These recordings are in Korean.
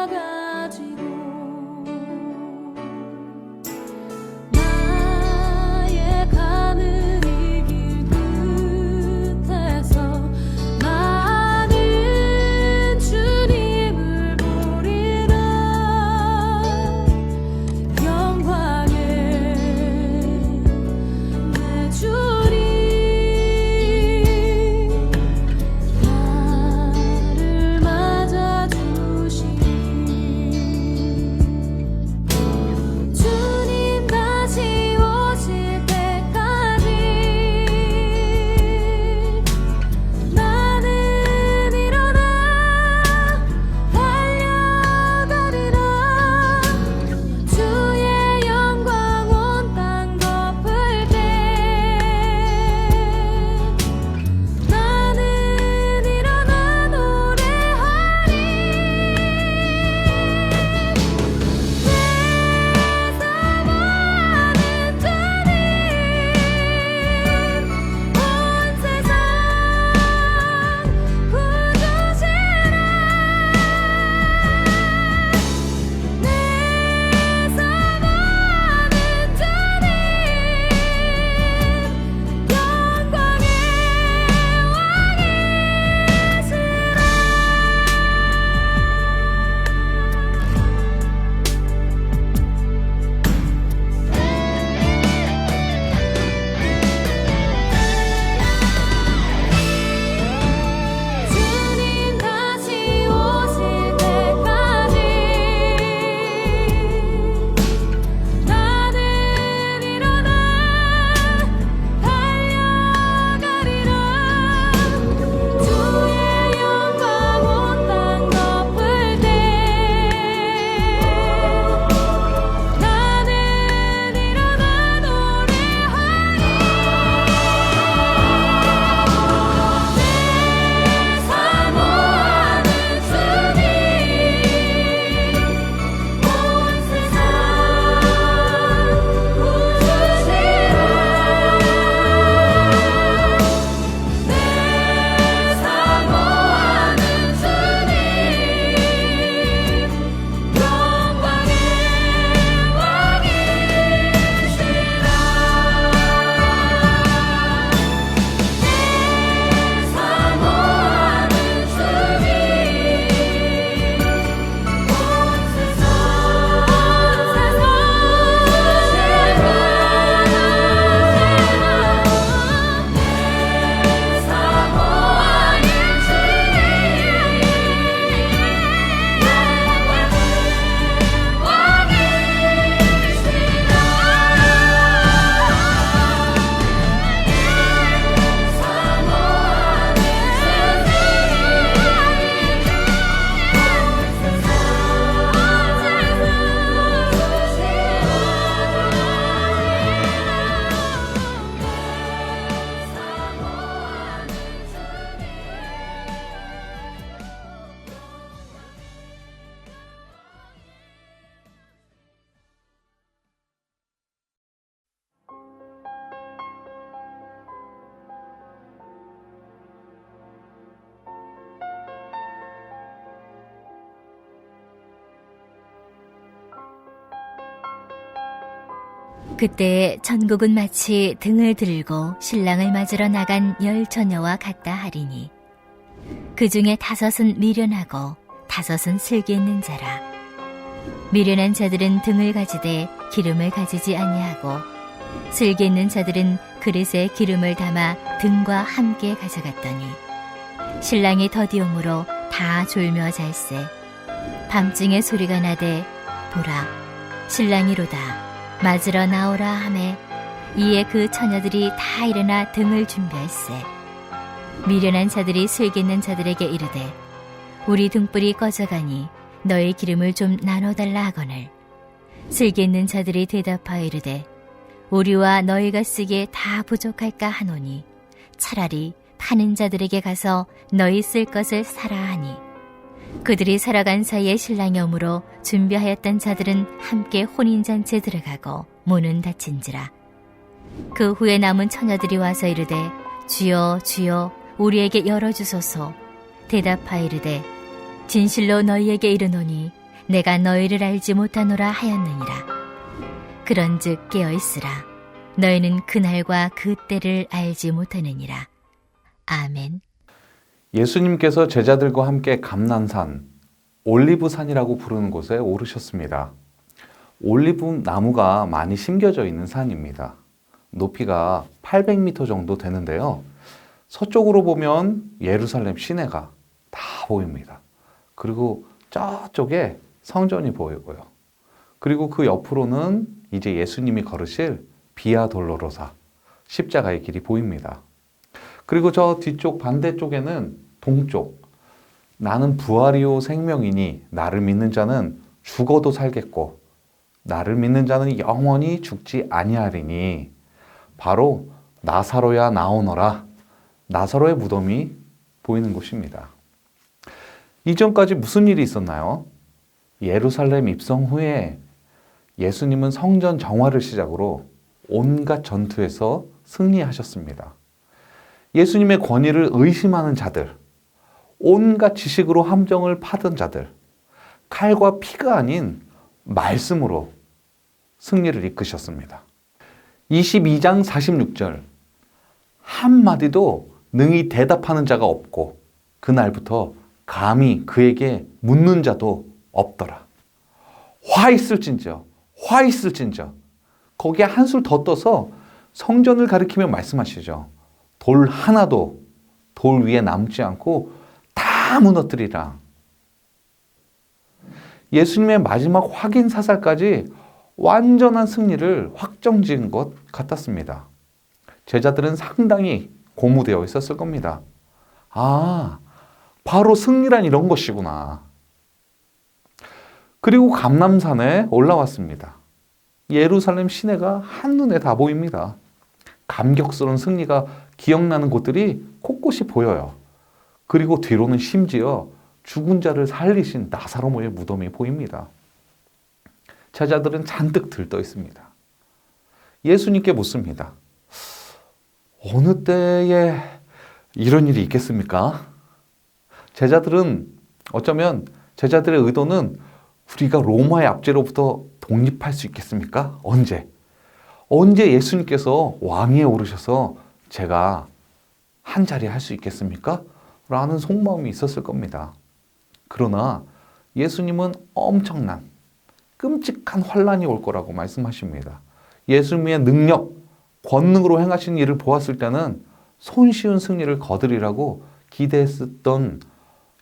가지고 나의 가는 이 길 끝에서 나는 주님을 보리라. 영광의 내 주님 나를 맞아주시니 주님 다시 오실 때까지 나는 일어나 달려가리라. 주의 영광 온 땅 덮을 때 나는 일어나 노래하리. 내 사모하는 주님 온 세상 구주시라. 내 사모하는 주님 영광의 주님 다시 오실 때까지 나는 일어나 달려가리라. 주의 영광 온 땅 덮을 때 나는 일어나 노래하리. 내 사모하는 주님 온 세상 구주시라. 내 사모하는 주님 영광의 왕이시라. 내 사모하는 주님 온 세상 그때 천국은 마치 등을 들고 신랑을 맞으러 나간 10 처녀와 같다 하리니 그 중에 5은 미련하고 5은 슬기 있는 자라. 미련한 자들은 등을 가지되 기름을 가지지 아니하고 슬기 있는 자들은 그릇에 기름을 담아 등과 함께 가져갔더니 신랑이 더디옴으로 다 졸며 잘세. 밤중에 소리가 나되 보라 신랑이로다 맞으러 나오라 하매 이에 그 처녀들이 다 일어나 등을 준비할세. 미련한 자들이 슬기 있는 자들에게 이르되 우리 등불이 꺼져가니 너의 기름을 좀 나눠달라 하거늘 슬기 있는 자들이 대답하여 이르되 우리와 너희가 쓰기에 다 부족할까 하노니 차라리 파는 자들에게 가서 너희 쓸 것을 사라 하니 그들이 살아간 사이에 신랑이 오므로 준비하였던 자들은 함께 혼인잔치에 들어가고 문은 닫힌지라. 그 후에 남은 처녀들이 와서 이르되 주여 주여 우리에게 열어주소서. 대답하여 이르되 진실로 너희에게 이르노니 내가 너희를 알지 못하노라 하였느니라. 그런즉 깨어있으라. 너희는 그날과 그 때를 알지 못하느니라. 아멘. 예수님께서 제자들과 함께 감난산, 올리브산이라고 부르는 곳에 오르셨습니다. 올리브 나무가 많이 심겨져 있는 산입니다. 높이가 800m 정도 되는데요. 서쪽으로 보면 예루살렘 시내가 다 보입니다. 그리고 저쪽에 성전이 보이고요. 그리고 그 옆으로는 이제 예수님이 걸으실 비아 돌로로사, 십자가의 길이 보입니다. 그리고 저 뒤쪽 반대쪽에는 동쪽, 나는 부활이요 생명이니 나를 믿는 자는 죽어도 살겠고 나를 믿는 자는 영원히 죽지 아니하리니 바로 나사로야 나오너라. 나사로의 무덤이 보이는 곳입니다. 이전까지 무슨 일이 있었나요? 예루살렘 입성 후에 예수님은 성전 정화를 시작으로 온갖 전투에서 승리하셨습니다. 예수님의 권위를 의심하는 자들, 온갖 지식으로 함정을 파던 자들, 칼과 피가 아닌 말씀으로 승리를 이끄셨습니다. 22장 46절, 한마디도 능히 대답하는 자가 없고 그날부터 감히 그에게 묻는 자도 없더라. 화 있을진저, 화 있을진저. 거기에 한술 더 떠서 성전을 가리키며 말씀하시죠. 돌 하나도 돌 위에 남지 않고 다 무너뜨리라. 예수님의 마지막 확인 사살까지 완전한 승리를 확정지은 것 같았습니다. 제자들은 상당히 고무되어 있었을 겁니다. 아, 바로 승리란 이런 것이구나. 그리고 감람산에 올라왔습니다. 예루살렘 시내가 한눈에 다 보입니다. 감격스러운 승리가 기억나는 곳들이 곳곳이 보여요. 그리고 뒤로는 심지어 죽은 자를 살리신 나사로의 무덤이 보입니다. 제자들은 잔뜩 들떠 있습니다. 예수님께 묻습니다. 어느 때에 이런 일이 있겠습니까? 제자들은 어쩌면 제자들의 의도는 우리가 로마의 압제로부터 독립할 수 있겠습니까? 언제? 언제 예수님께서 왕위에 오르셔서 제가 한 자리 할 수 있겠습니까? 라는 속마음이 있었을 겁니다. 그러나 예수님은 엄청난 끔찍한 환란이 올 거라고 말씀하십니다. 예수님의 능력, 권능으로 행하신 일을 보았을 때는 손쉬운 승리를 거두리라고 기대했었던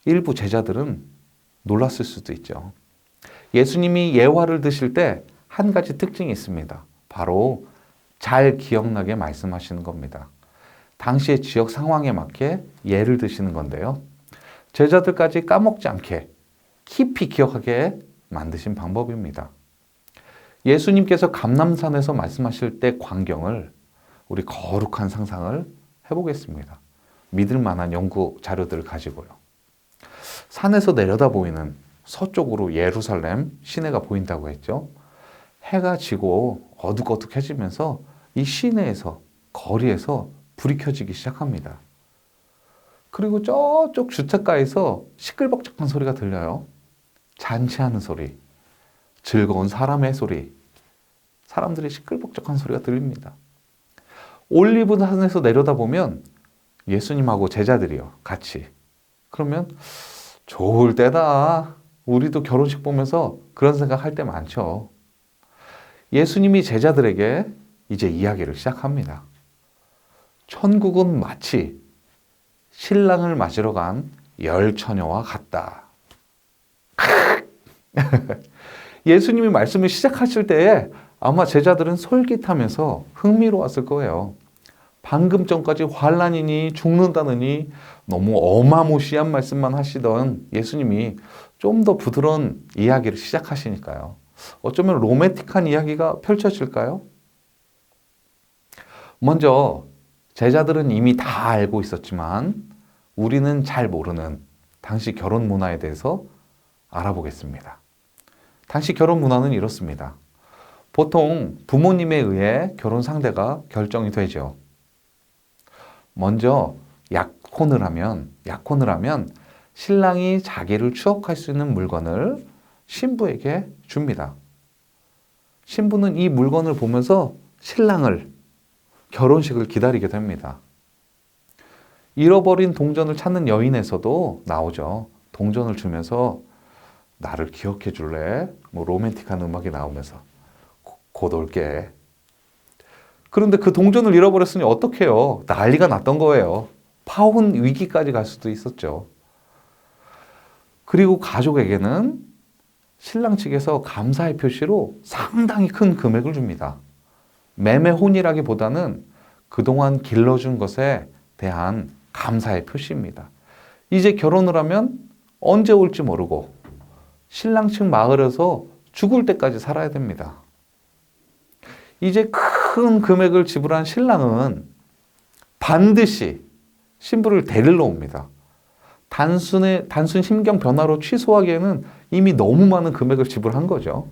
일부 제자들은 놀랐을 수도 있죠. 예수님이 예화를 드실 때 한 가지 특징이 있습니다. 바로 잘 기억나게 말씀하시는 겁니다. 당시의 지역 상황에 맞게 예를 드시는 건데요. 제자들까지 까먹지 않게 깊이 기억하게 만드신 방법입니다. 예수님께서 감람산에서 말씀하실 때 광경을 우리 거룩한 상상을 해보겠습니다. 믿을 만한 연구 자료들을 가지고요. 산에서 내려다 보이는 서쪽으로 예루살렘 시내가 보인다고 했죠. 해가 지고 어둑어둑해지면서 이 시내에서 거리에서 불이 켜지기 시작합니다. 그리고 저쪽 주택가에서 시끌벅적한 소리가 들려요. 잔치하는 소리, 즐거운 사람의 소리, 사람들이 시끌벅적한 소리가 들립니다. 올리브산에서 내려다보면 예수님하고 제자들이요, 같이. 그러면 좋을 때다. 우리도 결혼식 보면서 그런 생각할 때 많죠. 예수님이 제자들에게 이제 이야기를 시작합니다. 천국은 마치 신랑을 맞으러 간 열 처녀와 같다. 예수님이 말씀을 시작하실 때에 아마 제자들은 솔깃하면서 흥미로웠을 거예요. 방금 전까지 환란이니 죽는다느니 너무 어마무시한 말씀만 하시던 예수님이 좀 더 부드러운 이야기를 시작하시니까요. 어쩌면 로맨틱한 이야기가 펼쳐질까요? 먼저 제자들은 이미 다 알고 있었지만 우리는 잘 모르는 당시 결혼 문화에 대해서 알아보겠습니다. 당시 결혼 문화는 이렇습니다. 보통 부모님에 의해 결혼 상대가 결정이 되죠. 먼저 약혼을 하면 신랑이 자기를 추억할 수 있는 물건을 신부에게 줍니다. 신부는 이 물건을 보면서 신랑을, 결혼식을 기다리게 됩니다. 잃어버린 동전을 찾는 여인에서도 나오죠. 동전을 주면서 나를 기억해 줄래? 뭐 로맨틱한 음악이 나오면서 곧 올게. 그런데 그 동전을 잃어버렸으니 어떡해요? 난리가 났던 거예요. 파혼 위기까지 갈 수도 있었죠. 그리고 가족에게는 신랑 측에서 감사의 표시로 상당히 큰 금액을 줍니다. 매매혼이라기보다는 그동안 길러준 것에 대한 감사의 표시입니다. 이제 결혼을 하면 언제 올지 모르고 신랑 측 마을에서 죽을 때까지 살아야 됩니다. 이제 큰 금액을 지불한 신랑은 반드시 신부를 데리러 옵니다. 단순 심경 변화로 취소하기에는 이미 너무 많은 금액을 지불한 거죠.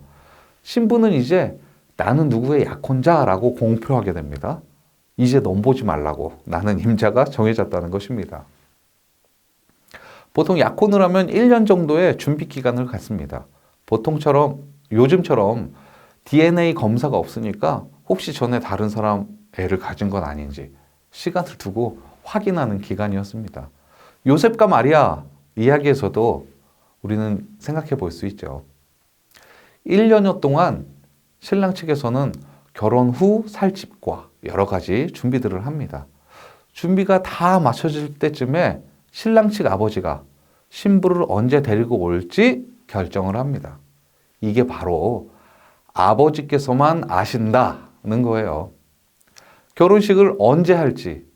신부는 이제 나는 누구의 약혼자라고 공표하게 됩니다. 이제 넘보지 말라고, 나는 임자가 정해졌다는 것입니다. 보통 약혼을 하면 1년 정도의 준비 기간을 갖습니다. 요즘처럼 DNA 검사가 없으니까 혹시 전에 다른 사람 애를 가진 건 아닌지 시간을 두고 확인하는 기간이었습니다. 요셉과 마리아 이야기에서도 우리는 생각해 볼 수 있죠. 1년여 동안 신랑 측에서는 결혼 후 살 집과 여러 가지 준비들을 합니다. 준비가 다 맞춰질 때쯤에 신랑 측 아버지가 신부를 언제 데리고 올지 결정을 합니다. 이게 바로 아버지께서만 아신다는 거예요. 결혼식을 언제 할지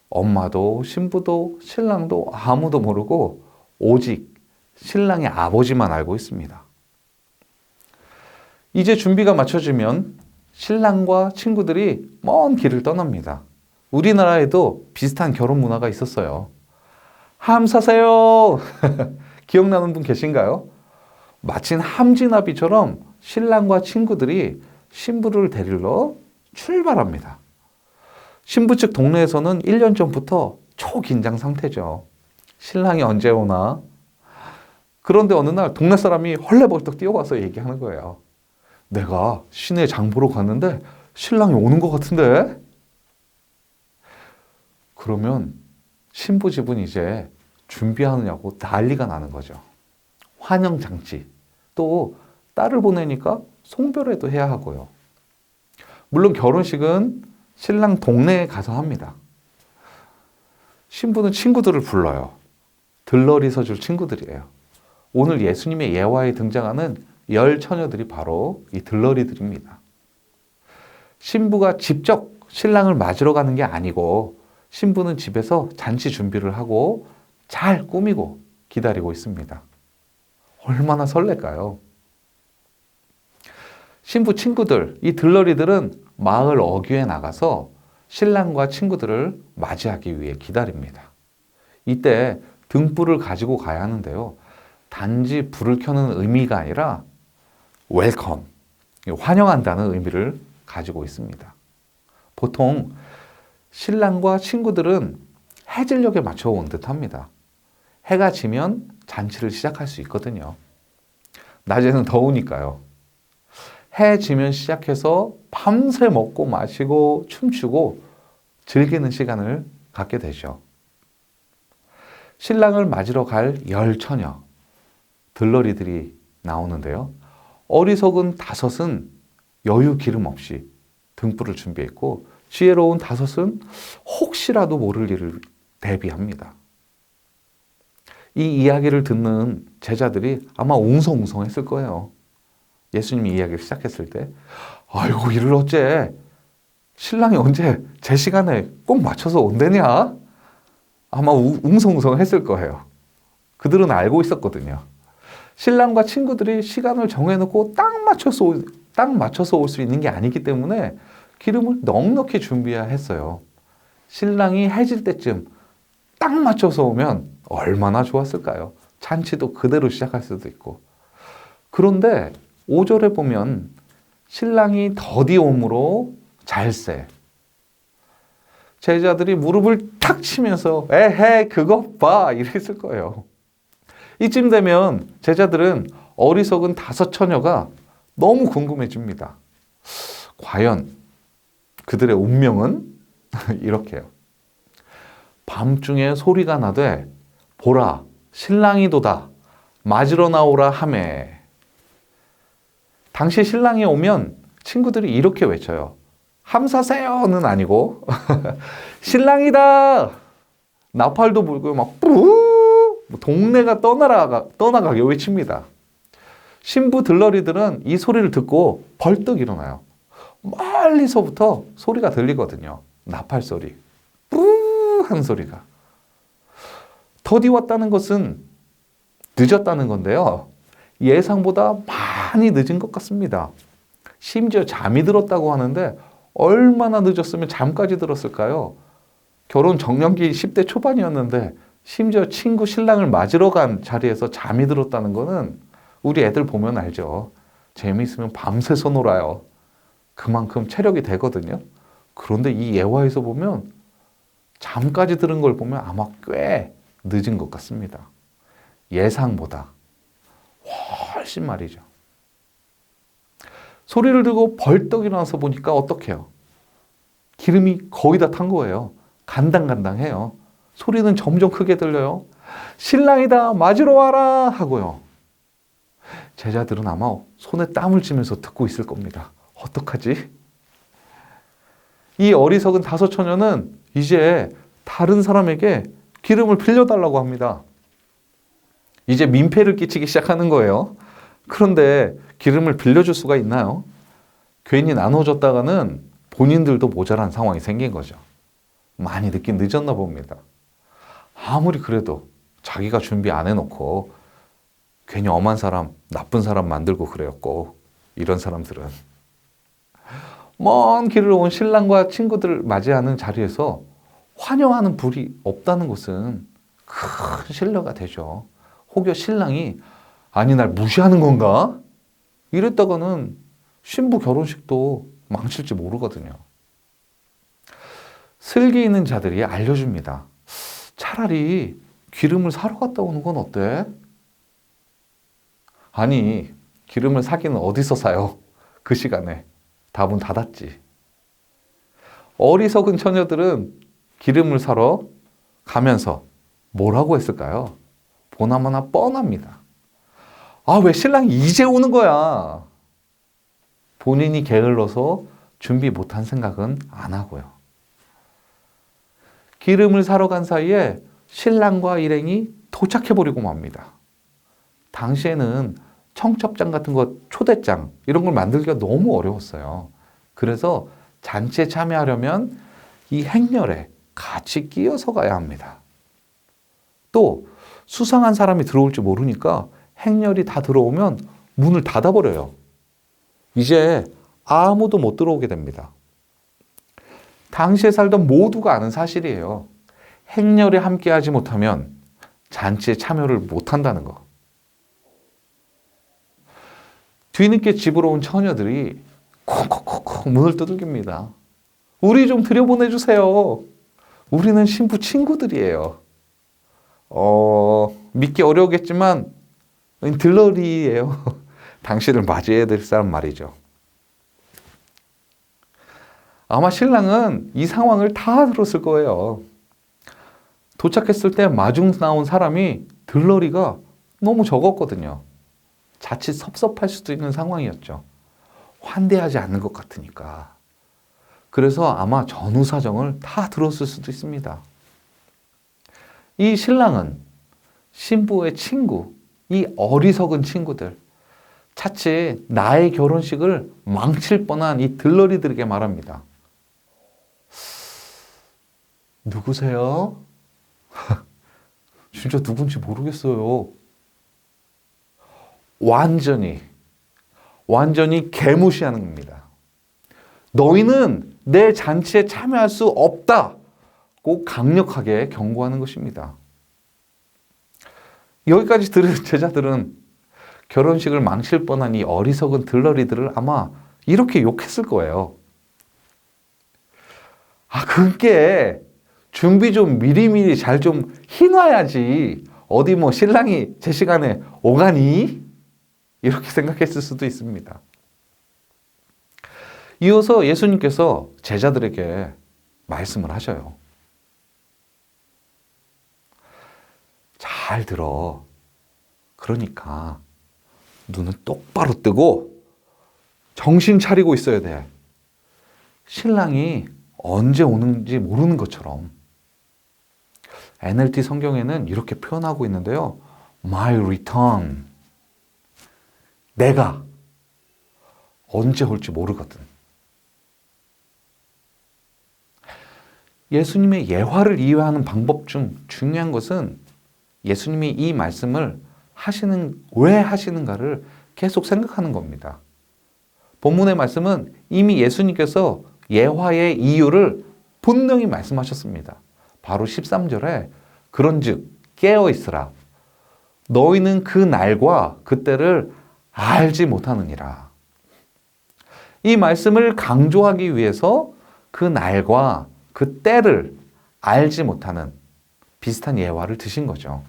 엄마도 신부도 신랑도 아무도 모르고 오직 신랑의 아버지만 알고 있습니다. 이제 준비가 맞춰지면 신랑과 친구들이 먼 길을 떠납니다. 우리나라에도 비슷한 결혼 문화가 있었어요. 함 사세요. 기억나는 분 계신가요? 마침 함지나비처럼 신랑과 친구들이 신부를 데리러 출발합니다. 신부 측 동네에서는 1년 전부터 초긴장 상태죠. 신랑이 언제 오나? 그런데 어느 날 동네 사람이 헐레벌떡 뛰어와서 얘기하는 거예요. 내가 시내 장 보러 갔는데 신랑이 오는 것 같은데? 그러면 신부 집은 이제 준비하느냐고 난리가 나는 거죠. 환영장치, 또 딸을 보내니까 송별회도 해야 하고요. 물론 결혼식은 신랑 동네에 가서 합니다. 신부는 친구들을 불러요. 들러리 서줄 친구들이에요. 오늘 예수님의 예화에 등장하는 10 처녀들이 바로 이 들러리들입니다. 신부가 직접 신랑을 맞으러 가는 게 아니고 신부는 집에서 잔치 준비를 하고 잘 꾸미고 기다리고 있습니다. 얼마나 설렐까요? 신부 친구들, 이 들러리들은 마을 어귀에 나가서 신랑과 친구들을 맞이하기 위해 기다립니다. 이때 등불을 가지고 가야 하는데요. 단지 불을 켜는 의미가 아니라 웰컴, 환영한다는 의미를 가지고 있습니다. 보통 신랑과 친구들은 해질녘에 맞춰 온 듯 합니다. 해가 지면 잔치를 시작할 수 있거든요. 낮에는 더우니까요. 해 지면 시작해서 밤새 먹고 마시고 춤추고 즐기는 시간을 갖게 되죠. 신랑을 맞으러 갈 10 처녀, 들러리들이 나오는데요. 어리석은 5은 여유 기름 없이 등불을 준비했고 지혜로운 5은 혹시라도 모를 일을 대비합니다. 이 이야기를 듣는 제자들이 아마 웅성웅성했을 거예요. 예수님이 이야기를 시작했을 때 아이고 이를 어째 신랑이 언제 제 시간에 꼭 맞춰서 온다냐? 아마 웅성웅성했을 거예요. 그들은 알고 있었거든요. 신랑과 친구들이 시간을 정해놓고 딱 맞춰서 올 수 있는 게 아니기 때문에 기름을 넉넉히 준비해야 했어요. 신랑이 해질 때쯤 딱 맞춰서 오면 얼마나 좋았을까요? 잔치도 그대로 시작할 수도 있고. 그런데 5절에 보면 신랑이 더디 오므로 잘세. 제자들이 무릎을 탁 치면서 에헤 그것 봐 이랬을 거예요. 이쯤 되면 제자들은 어리석은 다섯 처녀가 너무 궁금해집니다. 과연 그들의 운명은? 이렇게요. 밤중에 소리가 나되 보라 신랑이도다 맞으러 나오라 하매. 당시 신랑이 오면 친구들이 이렇게 외쳐요. 함사세요는 아니고 신랑이다. 나팔도 불고 막 뿌 동네가 떠나가게 외칩니다. 신부 들러리들은 이 소리를 듣고 벌떡 일어나요. 멀리서부터 소리가 들리거든요. 나팔 소리. 뿌 하는 소리가. 더디 왔다는 것은 늦었다는 건데요. 예상보다 많이 늦은 것 같습니다. 심지어 잠이 들었다고 하는데 얼마나 늦었으면 잠까지 들었을까요? 결혼 정년기 10대 초반이었는데 심지어 친구 신랑을 맞으러 간 자리에서 잠이 들었다는 거는 우리 애들 보면 알죠. 재미있으면 밤새서 놀아요. 그만큼 체력이 되거든요. 그런데 이 예화에서 보면 잠까지 들은 걸 보면 아마 꽤 늦은 것 같습니다. 예상보다 훨씬 말이죠. 소리를 듣고 벌떡 일어나서 보니까 어떡해요? 기름이 거의 다 탄 거예요. 간당간당해요. 소리는 점점 크게 들려요. 신랑이다 맞으러 와라 하고요. 제자들은 아마 손에 땀을 쥐면서 듣고 있을 겁니다. 어떡하지? 이 어리석은 다섯 처녀는 이제 다른 사람에게 기름을 빌려달라고 합니다. 이제 민폐를 끼치기 시작하는 거예요. 그런데 기름을 빌려줄 수가 있나요? 괜히 나눠줬다가는 본인들도 모자란 상황이 생긴 거죠. 많이 늦긴 늦었나 봅니다. 아무리 그래도 자기가 준비 안 해놓고 괜히 엄한 사람, 나쁜 사람 만들고 그랬고 이런 사람들은 먼 길을 온 신랑과 친구들을 맞이하는 자리에서 환영하는 불이 없다는 것은 큰 신뢰가 되죠. 혹여 신랑이 아니 날 무시하는 건가? 이랬다가는 신부 결혼식도 망칠지 모르거든요. 슬기 있는 자들이 알려줍니다. 차라리 기름을 사러 갔다 오는 건 어때? 아니 기름을 사기는 어디서 사요? 그 시간에 답은 닫았지. 어리석은 처녀들은 기름을 사러 가면서 뭐라고 했을까요? 보나마나 뻔합니다. 아, 왜 신랑이 이제 오는 거야? 본인이 게을러서 준비 못한 생각은 안 하고요. 기름을 사러 간 사이에 신랑과 일행이 도착해버리고 맙니다. 당시에는 청첩장 같은 거, 초대장 이런 걸 만들기가 너무 어려웠어요. 그래서 잔치에 참여하려면 이 행렬에 같이 끼어서 가야 합니다. 또 수상한 사람이 들어올지 모르니까 행렬이 다 들어오면 문을 닫아버려요. 이제 아무도 못 들어오게 됩니다. 당시에 살던 모두가 아는 사실이에요. 행렬에 함께하지 못하면 잔치에 참여를 못한다는 거. 뒤늦게 집으로 온 처녀들이 콕콕콕콕 문을 두들깁니다. 우리 좀 들여보내주세요. 우리는 신부 친구들이에요. 믿기 어려우겠지만 들러리예요. 당신을 맞이해야 될 사람 말이죠. 아마 신랑은 이 상황을 다 들었을 거예요. 도착했을 때 마중 나온 사람이 들러리가 너무 적었거든요. 자칫 섭섭할 수도 있는 상황이었죠. 환대하지 않는 것 같으니까. 그래서 아마 전후 사정을 다 들었을 수도 있습니다. 이 신랑은 신부의 친구, 이 어리석은 친구들, 자칫 나의 결혼식을 망칠 뻔한 이 들러리들에게 말합니다. 누구세요? 진짜 누군지 모르겠어요. 완전히 개무시하는 겁니다. 너희는 내 잔치에 참여할 수 없다고 강력하게 경고하는 것입니다. 여기까지 들은 제자들은 결혼식을 망칠 뻔한 이 어리석은 들러리들을 아마 이렇게 욕했을 거예요. 아, 그게 준비 좀 미리미리 잘 좀 해놔야지. 어디 뭐 신랑이 제 시간에 오가니? 이렇게 생각했을 수도 있습니다. 이어서 예수님께서 제자들에게 말씀을 하셔요. 잘 들어. 그러니까 눈을 똑바로 뜨고 정신 차리고 있어야 돼. 신랑이 언제 오는지 모르는 것처럼. NLT 성경에는 이렇게 표현하고 있는데요. My return. 내가 언제 올지 모르거든. 예수님의 예화를 이해하는 방법 중 중요한 것은 예수님이 이 말씀을 왜 하시는가를 계속 생각하는 겁니다. 본문의 말씀은 이미 예수님께서 예화의 이유를 분명히 말씀하셨습니다. 바로 13절에 그런즉 깨어 있으라. 너희는 그 날과 그때를 알지 못하느니라. 이 말씀을 강조하기 위해서 그 날과 그 때를 알지 못하는 비슷한 예화를 드신 거죠.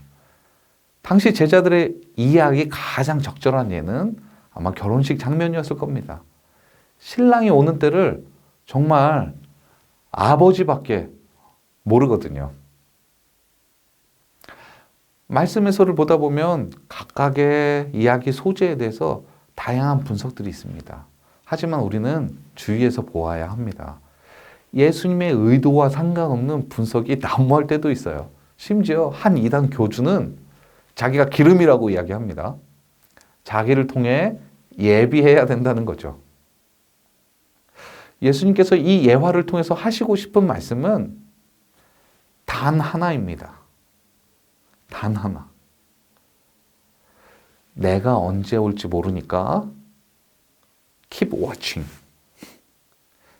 당시 제자들의 이해하기 가장 적절한 예는 아마 결혼식 장면이었을 겁니다. 신랑이 오는 때를 정말 아버지밖에 모르거든요. 말씀에서를 보다 보면 각각의 이야기 소재에 대해서 다양한 분석들이 있습니다. 하지만 우리는 주의해서 보아야 합니다. 예수님의 의도와 상관없는 분석이 난무할 때도 있어요. 심지어 한 이단 교주는 자기가 기름이라고 이야기합니다. 자기를 통해 예비해야 된다는 거죠. 예수님께서 이 예화를 통해서 하시고 싶은 말씀은 단 하나입니다. 단 하나. 내가 언제 올지 모르니까 keep watching.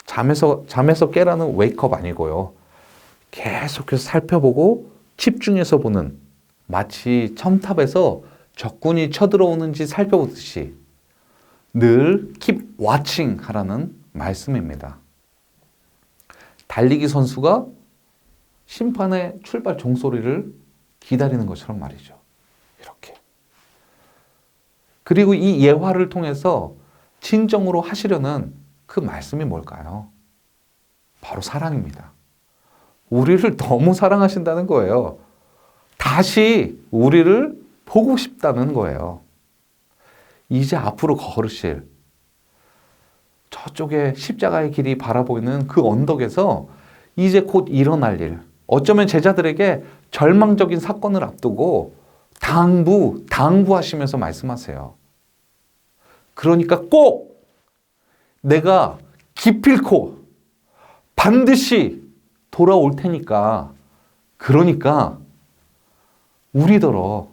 잠에서 깨라는 웨이크업 아니고요. 계속해서 살펴보고 집중해서 보는, 마치 첨탑에서 적군이 쳐들어오는지 살펴보듯이 늘 keep watching 하라는 말씀입니다. 달리기 선수가 심판의 출발 종소리를 기다리는 것처럼 말이죠. 이렇게. 그리고 이 예화를 통해서 진정으로 하시려는 그 말씀이 뭘까요? 바로 사랑입니다. 우리를 너무 사랑하신다는 거예요. 다시 우리를 보고 싶다는 거예요. 이제 앞으로 걸으실 저쪽에 십자가의 길이 바라보이는 그 언덕에서 이제 곧 일어날 일. 어쩌면 제자들에게 절망적인 사건을 앞두고 당부하시면서 말씀하세요. 그러니까 꼭 내가 기필코 반드시 돌아올 테니까, 그러니까 우리더러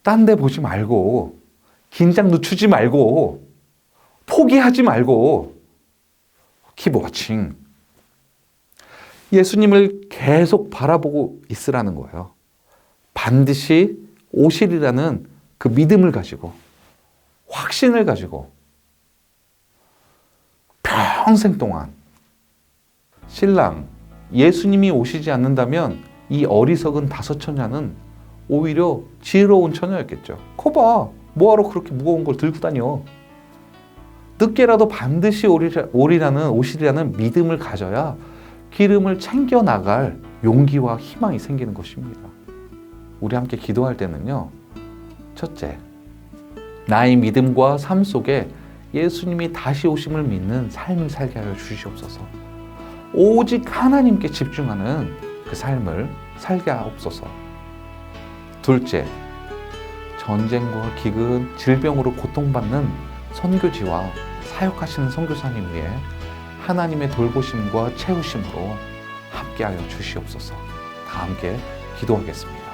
딴 데 보지 말고 긴장 늦추지 말고 포기하지 말고 keep watching. 예수님을 계속 바라보고 있으라는 거예요. 반드시 오시리라는 그 믿음을 가지고, 확신을 가지고 평생 동안. 신랑, 예수님이 오시지 않는다면 이 어리석은 다섯 처녀는 오히려 지혜로운 처녀였겠죠. 거봐, 뭐하러 그렇게 무거운 걸 들고 다녀. 늦게라도 반드시 오시리라는 믿음을 가져야 기름을 챙겨 나갈 용기와 희망이 생기는 것입니다. 우리 함께 기도할 때는요, 첫째, 나의 믿음과 삶 속에 예수님이 다시 오심을 믿는 삶을 살게 하여 주시옵소서. 오직 하나님께 집중하는 그 삶을 살게 하옵소서. 둘째, 전쟁과 기근, 질병으로 고통받는 선교지와 사역하시는 선교사님 위해 하나님의 돌보심과 채우심으로 함께하여 주시옵소서. 다 함께 기도하겠습니다.